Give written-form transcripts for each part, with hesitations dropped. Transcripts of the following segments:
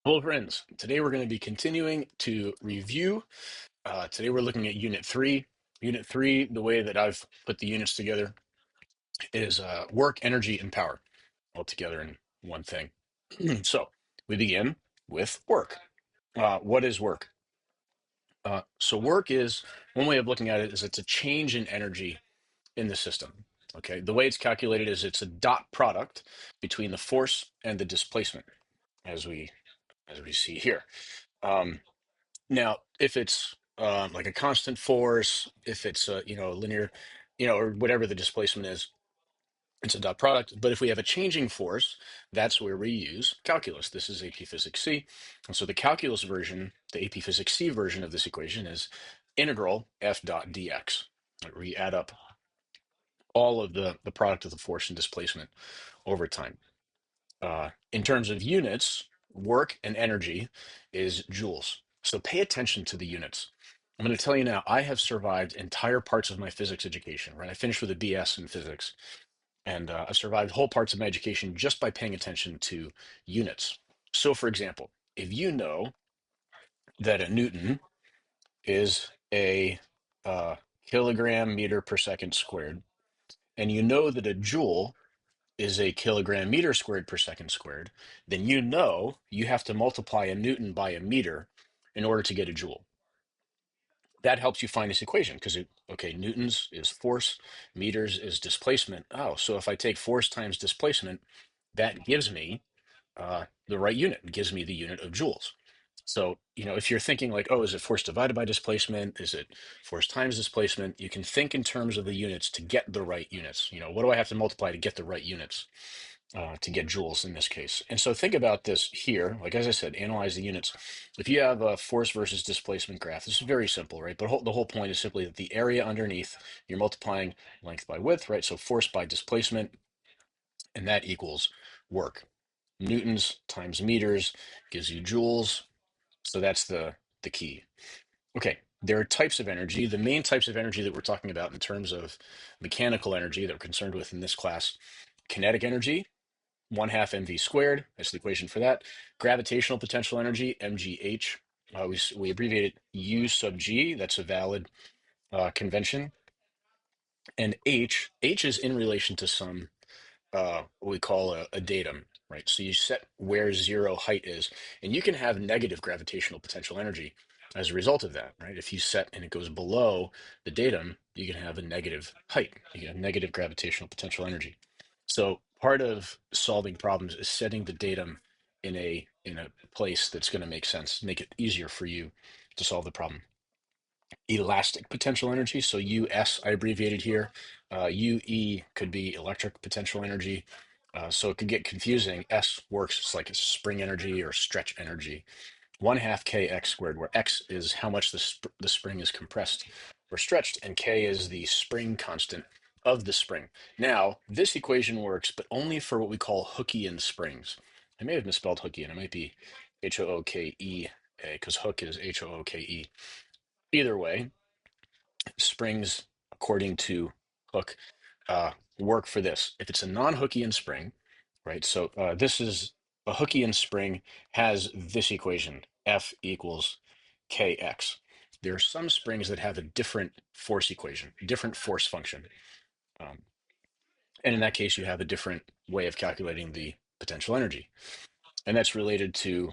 Hello, friends. Today we're going to be continuing to review. Today we're looking at Unit 3. Unit 3, the way that I've put the units together is work, energy, and power all together in one thing. So we begin with work. What is work? So work is, one way of looking at it is it's a change in energy in the system. Okay, the way it's calculated is it's a dot product between the force and the displacement, as we see here. Um, Now, if it's like a constant force, if it's linear, or whatever the displacement is, it's a dot product. But if we have a changing force, that's where we use calculus. This is AP Physics C, and so the calculus version, the AP Physics C version of this equation is integral F dot dx. Where we add up all of the product of the force and displacement over time. In terms of units, work and energy is joules. So pay attention to the units. I'm going to tell you now, I have survived entire parts of my physics education, right? I finished with a BS in physics, and I survived whole parts of my education just by paying attention to units. So, for example, if you know that a Newton is a kilogram meter per second squared, and you know that a joule is a kilogram meter squared per second squared, then you know you have to multiply a Newton by a meter in order to get a joule. That helps you find this equation because okay, Newtons is force, meters is displacement. Oh, so if I take force times displacement, that gives me the right unit. It gives me the unit of joules. So, if you're thinking like, oh, is it force divided by displacement? Is it force times displacement? You can think in terms of the units to get the right units. What do I have to multiply to get the right units? To get joules in this case. And so think about this here. Like, as I said, analyze the units. If you have a force versus displacement graph, this is very simple, right? But the whole point is simply that the area underneath, you're multiplying length by width, right? So force by displacement, and that equals work. Newtons times meters gives you joules. So that's the key. Okay, there are types of energy. The main types of energy that we're talking about in terms of mechanical energy that we're concerned with in this class: kinetic energy, 1/2 mv squared. That's the equation for that. Gravitational potential energy, mgh. We abbreviate it U sub g. That's a valid convention. And h is in relation to some what we call a datum, right? So you set where zero height is, and you can have negative gravitational potential energy as a result of that, right? If you set and it goes below the datum, you can have a negative height. You can have negative gravitational potential energy. So part of solving problems is setting the datum in a place that's going to make sense, make it easier for you to solve the problem. Elastic potential energy, so US I abbreviated here. UE could be electric potential energy. So it could get confusing. S works it's like a spring energy or stretch energy. 1/2 kx squared, where x is how much the spring is compressed or stretched, and k is the spring constant of the spring. Now, this equation works, but only for what we call Hookean springs. I may have misspelled Hookean. It might be Hooke, because hook is Hooke. Either way, springs, according to Hooke, work for this. If it's a non-Hookean spring, right? So this is a Hookean spring has this equation, F equals kx. There are some springs that have a different force equation, different force function. Um, and in that case, you have a different way of calculating the potential energy. And that's related to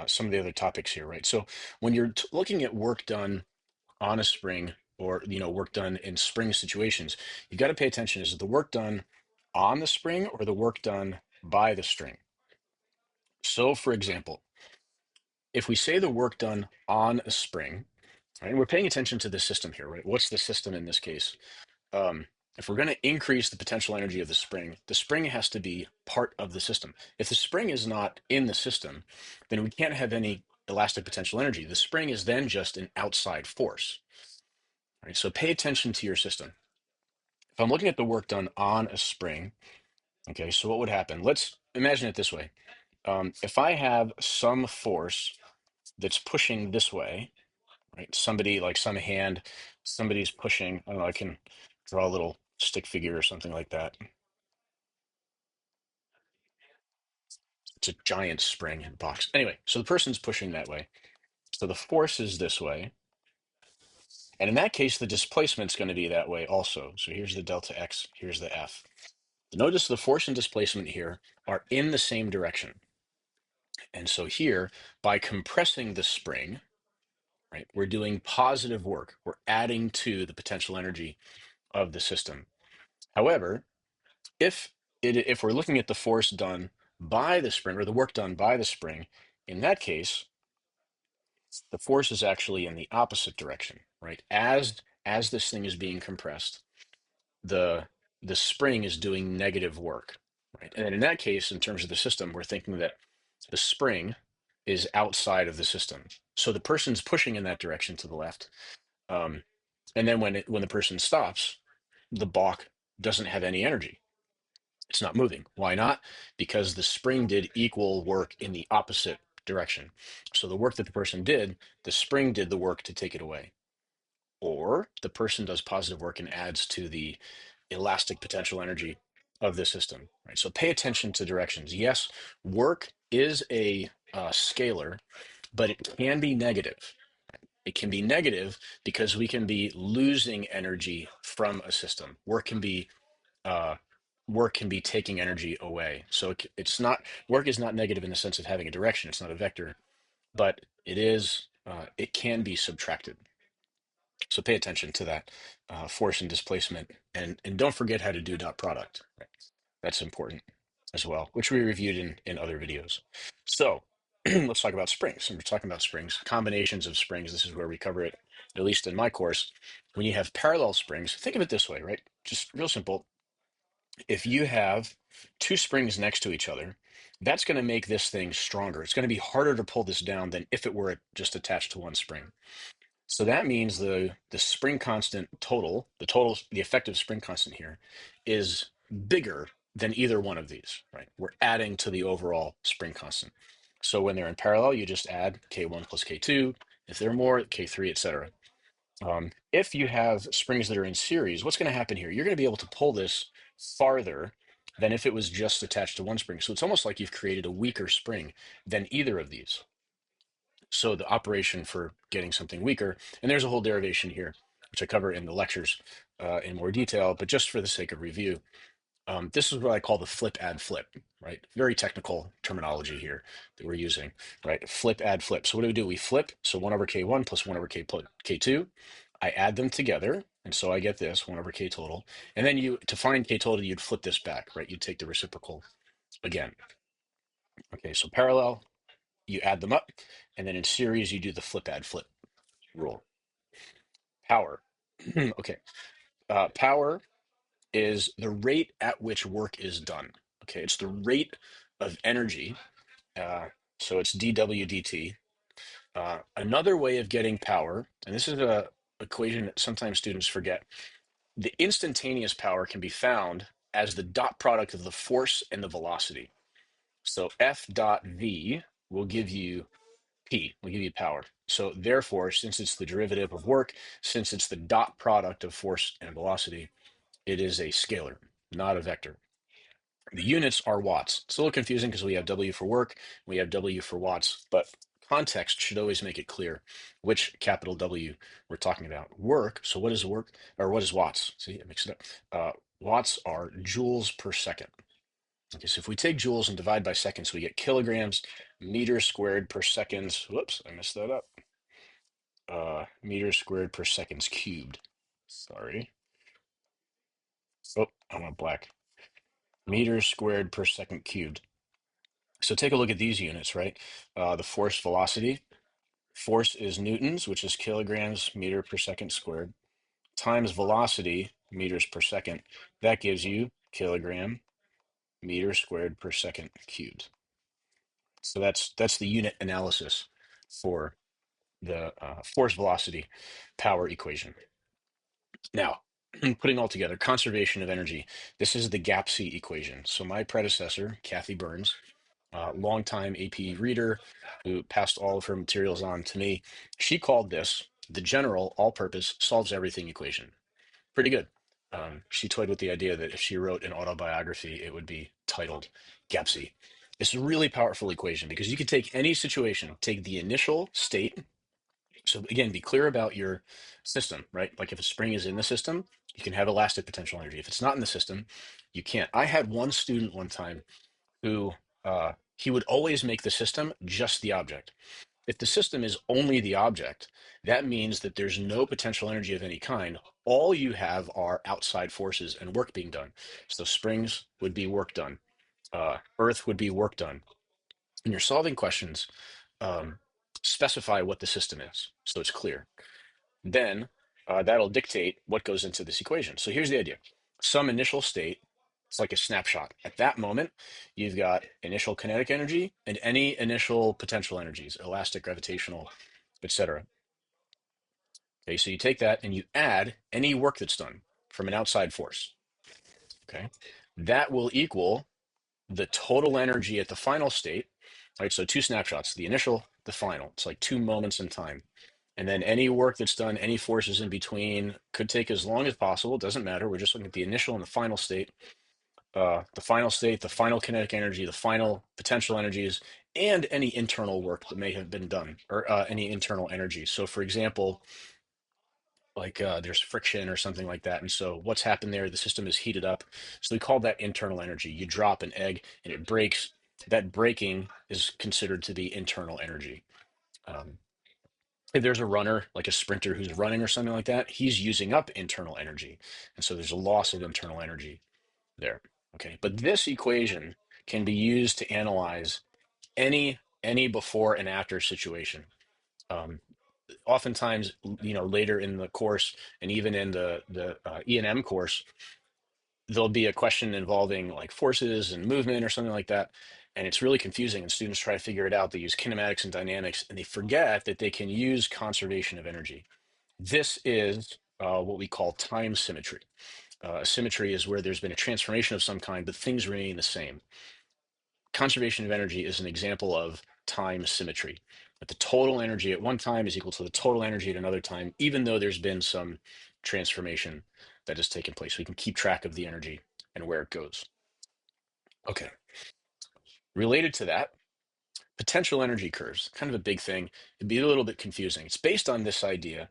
some of the other topics here, right? So when you're looking at work done on a spring or work done in spring situations, you got to pay attention. Is it the work done on the spring or the work done by the string? So for example, if we say the work done on a spring, right, and we're paying attention to the system here, right? What's the system in this case? If we're going to increase the potential energy of the spring has to be part of the system. If the spring is not in the system, then we can't have any elastic potential energy. The spring is then just an outside force. Right? So pay attention to your system. If I'm looking at the work done on a spring, okay, so what would happen? Let's imagine it this way. If I have some force that's pushing this way, right? Somebody like some hand, somebody's pushing. I don't know, I can draw a little stick figure or something like that. It's a giant spring in a box. Anyway, so the person's pushing that way. So the force is this way. And in that case, the displacement's going to be that way also. So here's the delta x, here's the F. Notice the force and displacement here are in the same direction. And so here, by compressing the spring, right, we're doing positive work. We're adding to the potential energy of the system. However, if we're looking at the force done by the spring or the work done by the spring, in that case, the force is actually in the opposite direction, right? As this thing is being compressed, the the spring is doing negative work, right? And then in that case, in terms of the system, we're thinking that the spring is outside of the system. So the person's pushing in that direction to the left. Um, and then when the person stops, the balk doesn't have any energy. It's not moving. Why not? Because the spring did equal work in the opposite direction. So the work that the person did, the spring did the work to take it away. Or the person does positive work and adds to the elastic potential energy of the system. Right. So pay attention to directions. Yes, work is a scalar, but it can be negative. It can be negative because we can be losing energy from a system. Uh, work can be taking energy away. So it's not work is not negative in the sense of having a direction. It's not a vector, but it can be subtracted. So pay attention to that force and displacement, and don't forget how to do dot product. Right? That's important as well, which we reviewed in other videos. So let's talk about springs. And we're talking about springs, combinations of springs. This is where we cover it, at least in my course. When you have parallel springs, think of it this way, right? Just real simple. If you have two springs next to each other, that's going to make this thing stronger. It's going to be harder to pull this down than if it were just attached to one spring. So that means the spring constant total, the effective spring constant here is bigger than either one of these, right? We're adding to the overall spring constant. So when they're in parallel, you just add K1 plus K2. If they're more, K3, etc. If you have springs that are in series, what's going to happen here? You're going to be able to pull this farther than if it was just attached to one spring. So it's almost like you've created a weaker spring than either of these. So the operation for getting something weaker, and there's a whole derivation here, which I cover in the lectures in more detail, but just for the sake of review, this is what I call the flip add flip, right? Very technical terminology here that we're using, right? Flip add flip. So what do? We flip, so 1 over K1 plus 1 over K2. I add them together, and so I get this 1 over K total. And then to find K total, you'd flip this back, right? You'd take the reciprocal again. Okay, so parallel, you add them up, and then in series, you do the flip add flip rule. Power. Okay. Power is the rate at which work is done. Okay. It's the rate of energy. Uh, so it's dW dt. Another way of getting power, and this is a equation that sometimes students forget, the instantaneous power can be found as the dot product of the force and the velocity. So F dot V will give you P, will give you power. So therefore, since it's the derivative of work, since it's the dot product of force and velocity, it is a scalar, not a vector. The units are watts. It's a little confusing because we have W for work, we have W for watts, but context should always make it clear which capital W we're talking about. Work, so what is work, or what is watts? See, I mixed it up. Watts are joules per second. Okay, so if we take joules and divide by seconds, we get kilograms, meters squared per seconds. Whoops, I messed that up. Meters squared per seconds cubed. Sorry. Oh, I went black. Meters squared per second cubed. So take a look at these units, right? The force velocity. Force is newtons, which is kilograms meter per second squared, times velocity, meters per second. That gives you kilogram meter squared per second cubed. So that's the unit analysis for the force velocity power equation. Now, putting all together, conservation of energy. This is the GAPC equation. So my predecessor, Kathy Burns, longtime AP reader who passed all of her materials on to me, she called this the general all-purpose solves everything equation. Pretty good. She toyed with the idea that if she wrote an autobiography, it would be titled GAPC. It's a really powerful equation because you can take any situation, take the initial state. So again, be clear about your system, right? Like if a spring is in the system, you can have elastic potential energy. If it's not in the system, you can't. I had one student one time who he would always make the system just the object. If the system is only the object, that means that there's no potential energy of any kind. All you have are outside forces and work being done. So springs would be work done. Earth would be work done. When you're solving questions, um, specify what the system is so it's clear. Then that'll dictate what goes into this equation. So here's the idea. Some initial state, it's like a snapshot. At that moment, you've got initial kinetic energy and any initial potential energies, elastic, gravitational, etc. Okay, so you take that and you add any work that's done from an outside force. Okay, that will equal the total energy at the final state. Right, so two snapshots, the initial, the final. It's like two moments in time. And then any work that's done, any forces in between, could take as long as possible. It doesn't matter. We're just looking at the initial and the final state. The final state, the final kinetic energy, the final potential energies, and any internal work that may have been done, or any internal energy. So, for example, like there's friction or something like that. And so, what's happened there? The system is heated up. So, we call that internal energy. You drop an egg and it breaks. That breaking is considered to be internal energy. Um, if there's a runner, like a sprinter who's running or something like that, he's using up internal energy. And so there's a loss of internal energy there. Okay. But this equation can be used to analyze any before and after situation. Um, Oftentimes, later in the course and even in the E&M course, there'll be a question involving like forces and movement or something like that. And it's really confusing, and students try to figure it out. They use kinematics and dynamics, and they forget that they can use conservation of energy. This is what we call time symmetry. Symmetry is where there's been a transformation of some kind, but things remain the same. Conservation of energy is an example of time symmetry. But the total energy at one time is equal to the total energy at another time, even though there's been some transformation that has taken place. We can keep track of the energy and where it goes. Okay. Related to that, potential energy curves, kind of a big thing. It'd be a little bit confusing. It's based on this idea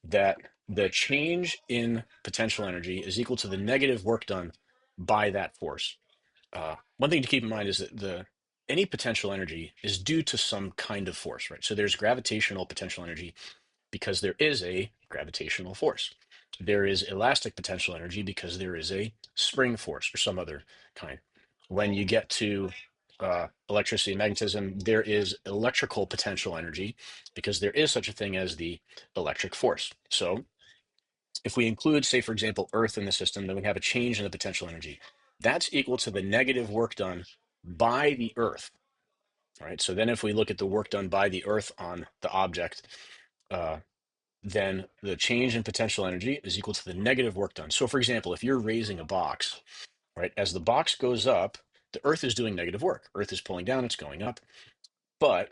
that the change in potential energy is equal to the negative work done by that force. One thing to keep in mind is that the any potential energy is due to some kind of force, right? So there's gravitational potential energy because there is a gravitational force. There is elastic potential energy because there is a spring force or some other kind. When you get to electricity and magnetism, there is electrical potential energy because there is such a thing as the electric force. So if we include, say, for example, Earth in the system, then we have a change in the potential energy. That's equal to the negative work done by the Earth. All right. So then if we look at the work done by the Earth on the object, uh, then the change in potential energy is equal to the negative work done. So for example, if you're raising a box, right, as the box goes up, the Earth is doing negative work. Earth is pulling down, it's going up, but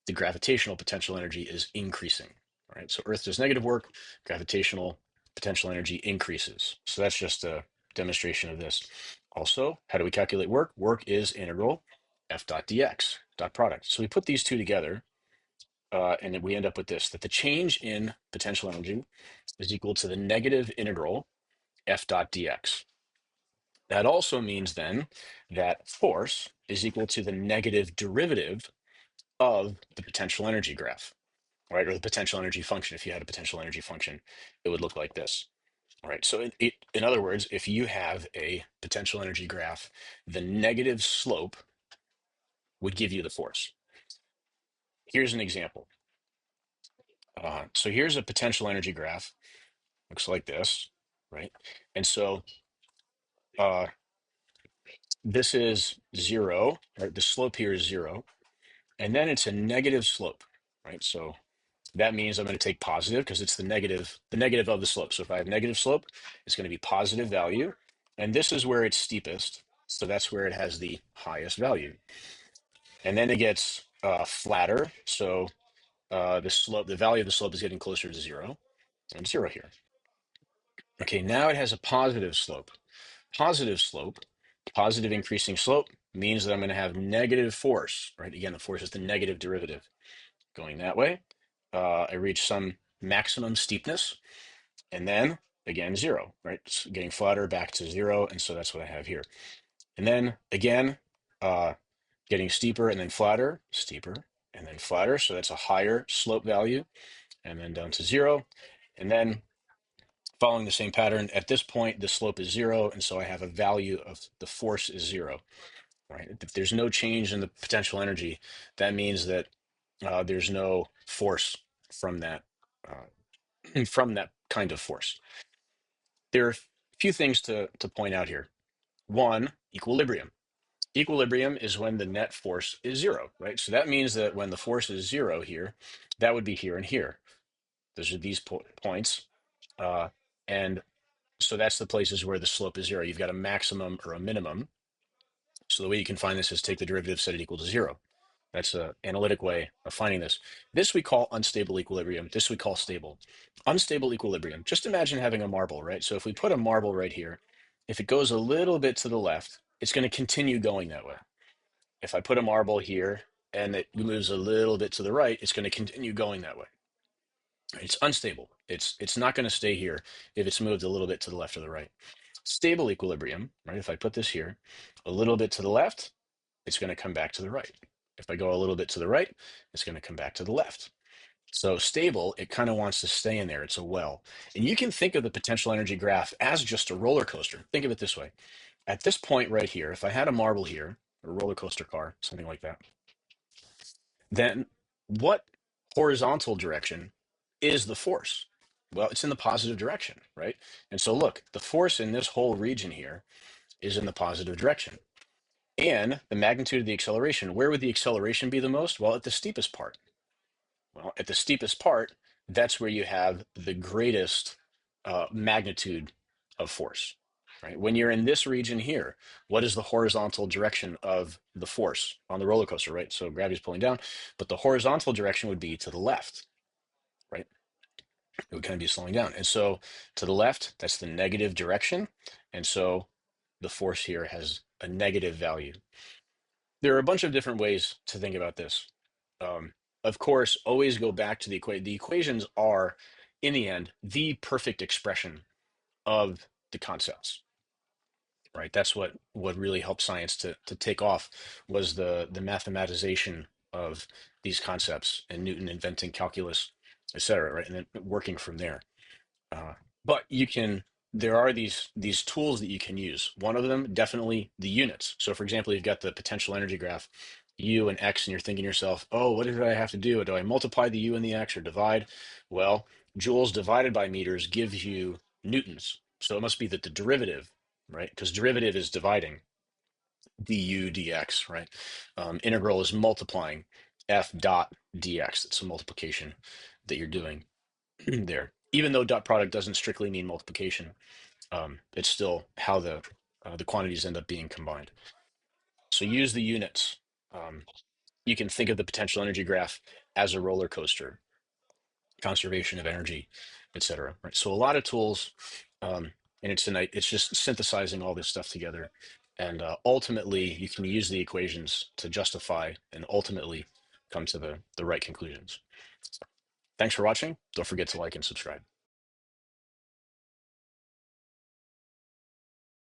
the gravitational potential energy is increasing. Right. So Earth does negative work, gravitational potential energy increases. So that's just a demonstration of this. Also, how do we calculate work? Work is integral F dot dx dot product. So we put these two together, and then we end up with this, that the change in potential energy is equal to the negative integral F dot dx. That also means then that force is equal to the negative derivative of the potential energy graph, right? Or the potential energy function. If you had a potential energy function, it would look like this. All right. So in other words, if you have a potential energy graph, the negative slope would give you the force. Here's an example. So here's a potential energy graph. Looks like this, right? And so uh, this is zero, right? The slope here is zero, and then it's a negative slope, right? So that means I'm going to take positive because it's the negative of the slope. So if I have negative slope, it's going to be positive value, and this is where it's steepest. So that's where it has the highest value, and then it gets flatter. So the value of the slope is getting closer to zero, and zero here. Okay, now it has a positive slope. Positive slope, positive increasing slope, means that I'm going to have negative force, right? Again, the force is the negative derivative. Going that way, I reach some maximum steepness, and then again, zero, right? It's getting flatter back to zero, and so that's what I have here. And then again, uh, getting steeper and then flatter, steeper and then flatter. So that's a higher slope value, and then down to zero. And then following the same pattern, at this point, the slope is zero, and so I have a value of the force is zero, right? If there's no change in the potential energy, that means that there's no force from that from that kind of force. There are a few things to point out here. One, equilibrium. Equilibrium is when the net force is zero, right? So that means that when the force is zero here, that would be here and here. Those are these points. And so that's the places where the slope is zero. You've got a maximum or a minimum. So the way you can find this is take the derivative, set it equal to zero. That's an analytic way of finding this. This we call unstable equilibrium. This we call stable. Unstable equilibrium. Just imagine having a marble, right? So if we put a marble right here, if it goes a little bit to the left, it's going to continue going that way. If I put a marble here and it moves a little bit to the right, it's going to continue going that way. It's unstable. It's not going to stay here if it's moved a little bit to the left or the right. Stable equilibrium, right? If I put this here, a little bit to the left, it's going to come back to the right. If I go a little bit to the right, it's going to come back to the left. So stable, it kind of wants to stay in there. It's a well. And you can think of the potential energy graph as just a roller coaster. Think of it this way. At this point right here, if I had a marble here, a roller coaster car, something like that, then what horizontal direction is the force? Well, it's in the positive direction, right? And so look, the force in this whole region here is in the positive direction. And the magnitude of the acceleration, where would the acceleration be the most? Well, at the steepest part. Well, at the steepest part, that's where you have the greatest magnitude of force, right? When you're in this region here, what is the horizontal direction of the force on the roller coaster, right? So gravity's pulling down, but the horizontal direction would be to the left, right? It would kind of be slowing down. And so to the left, that's the negative direction. And so the force here has a negative value. There are a bunch of different ways to think about this. Of course, always go back to the equation. The equations are, in the end, the perfect expression of the concepts, right? That's what really helped science to take off was the mathematization of these concepts and Newton inventing calculus, et cetera, right? And then working from there. Uh, but there are these tools that you can use. One of them, definitely the units. So for example, you've got the potential energy graph, U and X, and you're thinking to yourself, oh, what did I have to do? Do I multiply the U and the X or divide? Well, joules divided by meters gives you newtons. So it must be that the derivative, right? Because derivative is dividing du dx, right? Integral is multiplying f dot dx. It's a multiplication that you're doing there. Even though dot product doesn't strictly mean multiplication, it's still how the quantities end up being combined. So use the units. Um, you can think of the potential energy graph as a roller coaster, conservation of energy, etc. Right. So a lot of tools, and it's just synthesizing all this stuff together, and ultimately you can use the equations to justify and ultimately come to the right conclusions. Thanks for watching. Don't forget to like and subscribe.